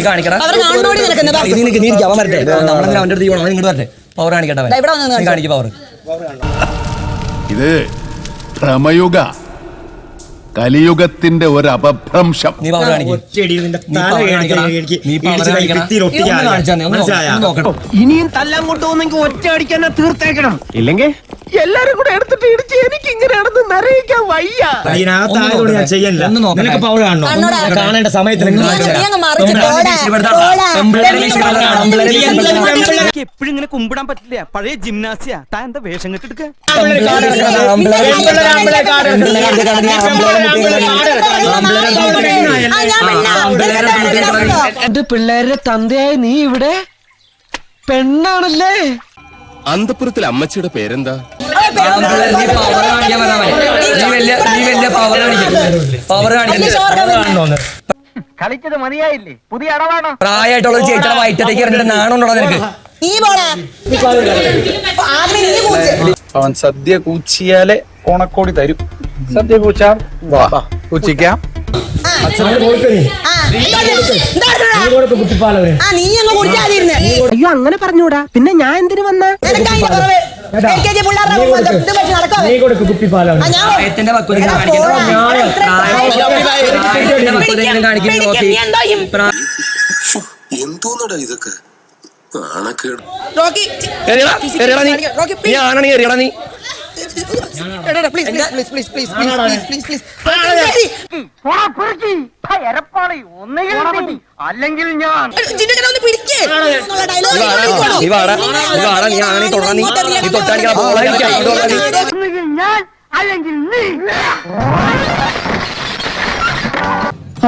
കാണിക്കടാ power കാണിക്കട്ടെ കാണിക്കും power. ഇത് ഭ്രമയുഗ കലിയുഗത്തിന്റെ ഒരു അപഭ്രംശം. നീ പവർ കാണിക്കും. ഇനിയും തല്ലാൻ കൊണ്ടുപോകുന്നെങ്കിൽ ഒറ്റ അടിക്കാൻ തീർത്തേക്കണം. ഇല്ലെങ്കിൽ എല്ലാരും കൂടെ എടുത്തിട്ട് ഇടിച്ച് എനിക്ക് ഇങ്ങനെയാണെന്ന് നിറയിക്കാൻ വയ്യ. കാണേണ്ട സമയത്ത് എപ്പോഴും ഇങ്ങനെ കുമ്പിടാൻ പറ്റില്ല. പഴയ ജിംനാസിയ താൻ എന്താ വേഷം കെട്ടെടുക്ക. എന്റെ പിള്ളേരുടെ തന്തയായി നീ ഇവിടെ പെണ്ണാണല്ലേ? അന്തപുരത്തിലെ അമ്മച്ചിയുടെ പേരെന്താ? കളിച്ചത് മതിയായില്ലേ? പുതിയ അടവാണോ? പ്രായമായിട്ടുള്ള ചേച്ചിയുടെ വയറ്റത്തേക്ക് ഇറങ്ങിട്ട് നാണുണ്ടോ നിനക്ക്? അവൻ സദ്യ കൂച്ചിയാലെ ഓണക്കോടി തരും. സദ്യ കൂച്ചാം കൂച്ചിക്കാം. അയ്യോ അങ്ങനെ പറഞ്ഞൂടാ. പിന്നെ ഞാൻ എന്തിനു വന്ന? എന്തോന്നടാ ഇതൊക്കെ? അല്ലെങ്കിൽ ഞാൻ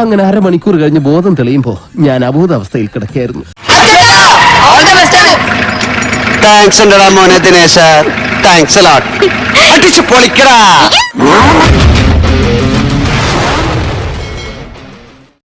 അങ്ങനെ അരമണിക്കൂർ കഴിഞ്ഞ് ബോധം തെളിയുമ്പോ ഞാൻ അബോധാവസ്ഥയിൽ കിടക്കായിരുന്നു. താങ്ക്സ് ഉണ്ടടാ മോനെ ദിനേശ. താങ്ക്സ് അടിച്ചു പൊളിക്കടാ.